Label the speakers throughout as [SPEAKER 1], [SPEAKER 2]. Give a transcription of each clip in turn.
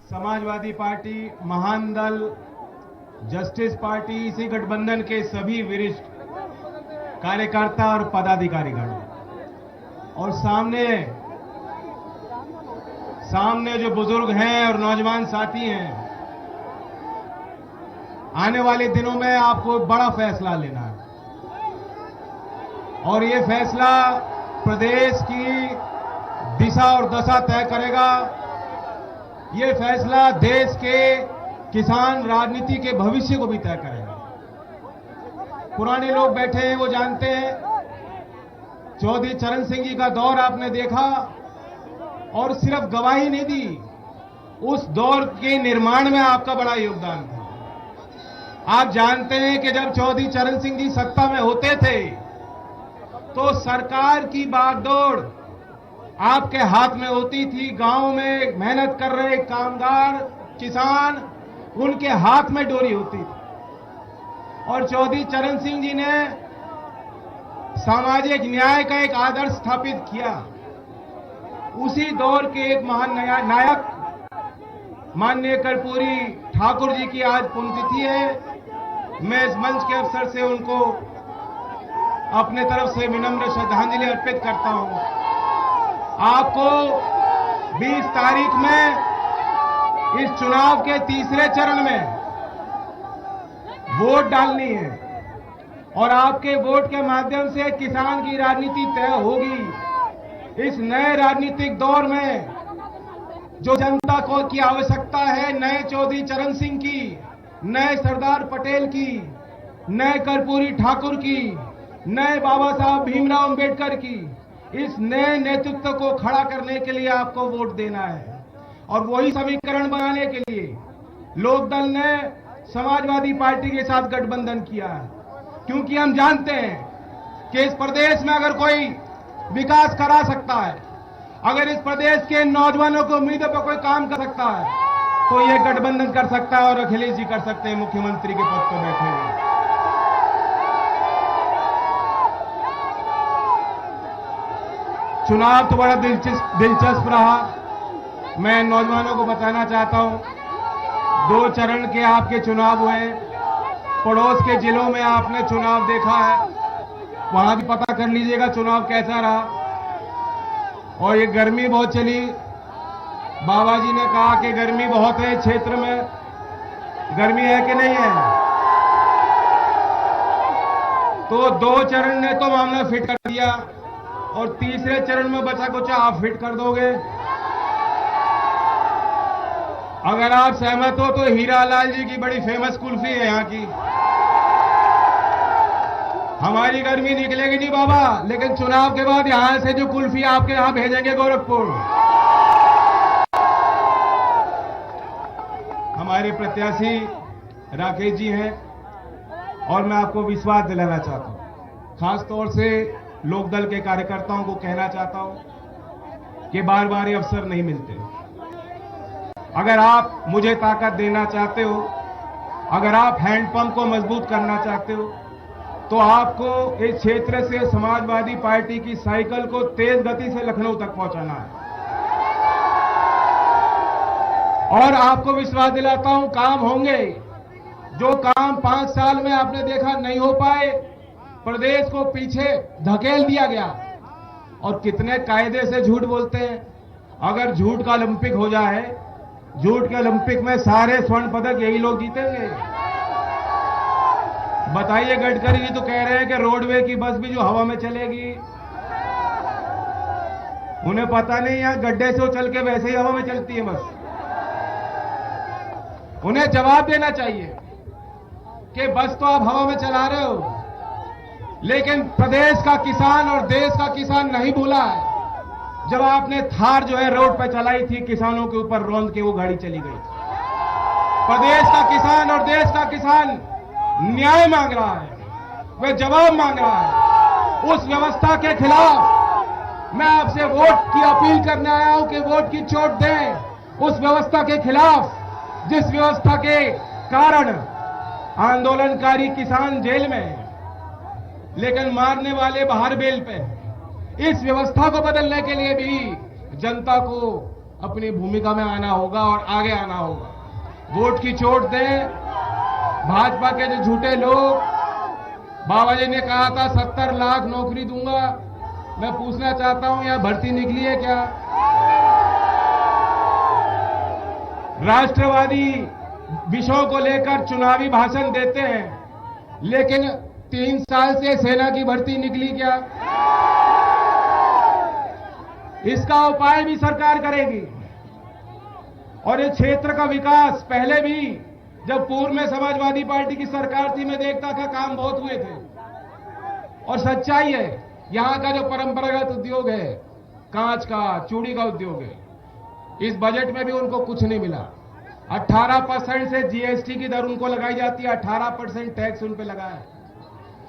[SPEAKER 1] Samajwadi party, महान दल, justice party, इसी गठबंधन के सभी वरिष्ठ कार्यकर्ता और पदाधिकारीगण और सामने जो बुजुर्ग हैं और नौजवान साथी हैं, आने वाले दिनों में आपको एक बड़ा फैसला लेना है और ये फैसला प्रदेश की दिशा और दशा तय करेगा। ये फैसला देश के किसान राजनीति के भविष्य को भी तय करेगा। पुराने लोग बैठे हैं, वो जानते हैं। चौधरी चरण सिंह जी का दौर आपने देखा और सिर्फ गवाही नहीं दी, उस दौर के निर्माण में आपका बड़ा योगदान था। आप जानते हैं कि जब चौधरी चरण सिंह जी सत्ता में होते थे तो सरकार की बागडोर आपके हाथ में होती थी। गांव में मेहनत कर रहे कामगार, किसान, उनके हाथ में डोरी होती थी और चौधरी चरण सिंह जी ने सामाजिक न्याय का एक आदर्श स्थापित किया। उसी दौर के एक महान नायक माननीय कर्पूरी ठाकुर जी की आज पुण्यतिथि है। मैं इस मंच के अवसर से उनको अपने तरफ से विनम्र श्रद्धांजलि अर्पित करता हूं। आपको 20 तारीख में इस चुनाव के तीसरे चरण में वोट डालनी है और आपके वोट के माध्यम से किसान की राजनीति तय होगी। इस नए राजनीतिक दौर में जो जनता को की आवश्यकता है, नए चौधरी चरण सिंह की, नए सरदार पटेल की, नए कर्पूरी ठाकुर की, नए बाबा साहब भीमराव अंबेडकर की, इस नए नेतृत्व को खड़ा करने के लिए आपको वोट देना है। और वही समीकरण बनाने के लिए लोकदल ने समाजवादी पार्टी के साथ गठबंधन किया है, क्योंकि हम जानते हैं कि इस प्रदेश में अगर कोई विकास करा सकता है, अगर इस प्रदेश के नौजवानों को उम्मीदों पर कोई काम कर सकता है, तो ये गठबंधन कर सकता है और अखिलेश जी कर सकते हैं, मुख्यमंत्री के पद पर बैठे हुए। चुनाव तो बड़ा दिलचस्प रहा। मैं नौजवानों को बताना चाहता हूं, 2 चरण के आपके चुनाव हुए। पड़ोस के जिलों में आपने चुनाव देखा है, वहां भी पता कर लीजिएगा चुनाव कैसा रहा। और ये गर्मी बहुत चली, बाबा जी ने कहा कि गर्मी बहुत है क्षेत्र में। गर्मी है कि नहीं है? तो 2 चरण ने तो मामला फिट कर दिया और तीसरे चरण में बचा कुछ आप फिट कर दोगे। अगर आप सहमत हो तो हीरालाल जी की बड़ी फेमस कुल्फी है यहाँ की। हमारी गर्मी निकलेगी नहीं बाबा, लेकिन चुनाव के बाद यहां से जो कुल्फी आपके यहां भेजेंगे गोरखपुर। हमारे प्रत्याशी राकेश जी हैं और मैं आपको विश्वास दिलाना चाहता हूं, खास तौर से लोकदल के कार्यकर्ताओं को कहना चाहता हूं कि बार बार ये अवसर नहीं मिलते। अगर आप मुझे ताकत देना चाहते हो, अगर आप हैंडपंप को मजबूत करना चाहते हो, तो आपको इस क्षेत्र से समाजवादी पार्टी की साइकिल को तेज गति से लखनऊ तक पहुंचाना है। और आपको विश्वास दिलाता हूं काम होंगे। जो काम 5 साल में आपने देखा नहीं हो पाए, प्रदेश को पीछे धकेल दिया गया। और कितने कायदे से झूठ बोलते हैं। अगर झूठ का ओलंपिक हो जाए, झूठ के ओलंपिक में सारे स्वर्ण पदक यही लोग जीतेंगे। बताइए, गडकरी जी तो कह रहे हैं कि रोडवे की बस भी जो हवा में चलेगी। उन्हें पता नहीं है गड्ढे से उछल के वैसे ही हवा में चलती है बस। उन्हें जवाब देना चाहिए कि बस तो आप हवा में चला रहे हो, लेकिन प्रदेश का किसान और देश का किसान नहीं भूला है। जब आपने थार जो है रोड पर चलाई थी, किसानों के ऊपर रौंद के वो गाड़ी चली गई। प्रदेश का किसान और देश का किसान न्याय मांग रहा है, वह जवाब मांग रहा है। उस व्यवस्था के खिलाफ मैं आपसे वोट की अपील करने आया हूं कि वोट की चोट दें उस व्यवस्था के खिलाफ, जिस व्यवस्था के कारण आंदोलनकारी किसान जेल में है, लेकिन मारने वाले बाहर बेल पे। इस व्यवस्था को बदलने के लिए भी जनता को अपनी भूमिका में आना होगा और आगे आना होगा। वोट की चोट दें। भाजपा के जो झूठे लोग, बाबा जी ने कहा था 70 लाख नौकरी दूंगा, मैं पूछना चाहता हूं यहां भर्ती निकली है क्या? राष्ट्रवादी विषयों को लेकर चुनावी भाषण देते हैं, लेकिन 3 साल से सेना की भर्ती निकली क्या? इसका उपाय भी सरकार करेगी। और ये क्षेत्र का विकास, पहले भी जब पूर्व में समाजवादी पार्टी की सरकार थी, मैं देखता था काम बहुत हुए थे। और सच्चाई है, यहां का जो परंपरागत उद्योग है, कांच का, चूड़ी का उद्योग है, इस बजट में भी उनको कुछ नहीं मिला। 18% से जीएसटी की दर उनको लगाई जाती है, 18% टैक्स उन पे लगा है।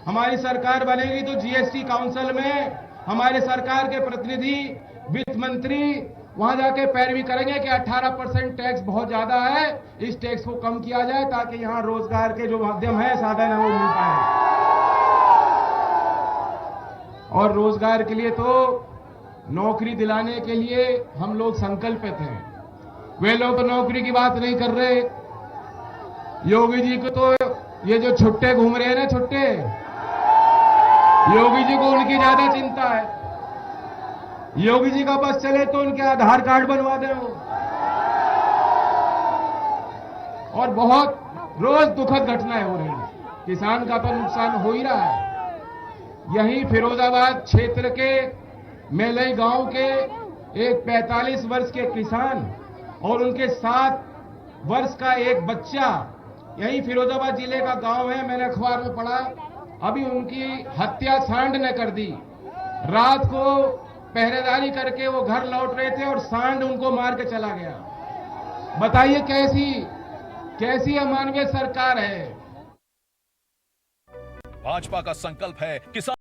[SPEAKER 1] हमारी सरकार बनेगी तो जीएसटी काउंसिल में हमारे सरकार के प्रतिनिधि, वित्त मंत्री वहां जाके पैरवी करेंगे कि 18% टैक्स बहुत ज्यादा है, इस टैक्स को कम किया जाए ताकि यहां रोजगार के जो माध्यम है, साधन है, वो मिल पाए। और रोजगार के लिए तो नौकरी दिलाने के लिए हम लोग संकल्पित हैं। वे लोग तो नौकरी की बात नहीं कर रहे। योगी जी को तो ये जो छुट्टे घूम रहे हैं ना, छुट्टे, योगी जी को उनकी ज्यादा चिंता है। योगी जी का बस चले तो उनके आधार कार्ड बनवा दें वो। और बहुत रोज दुखद घटनाएं हो रही हैं। किसान का तो नुकसान हो ही रहा है। यही फिरोजाबाद क्षेत्र के मेलई गांव के एक 45 वर्ष के किसान और उनके 7 वर्ष का एक बच्चा, यही फिरोजाबाद जिले का गांव है, मैंने अखबार में पढ़ा, अभी उनकी हत्या सांड ने कर दी। रात को पहरेदारी करके वो घर लौट रहे थे और सांड उनको मार के चला गया। बताइए कैसी अमानवीय सरकार है।
[SPEAKER 2] भाजपा का संकल्प है किसान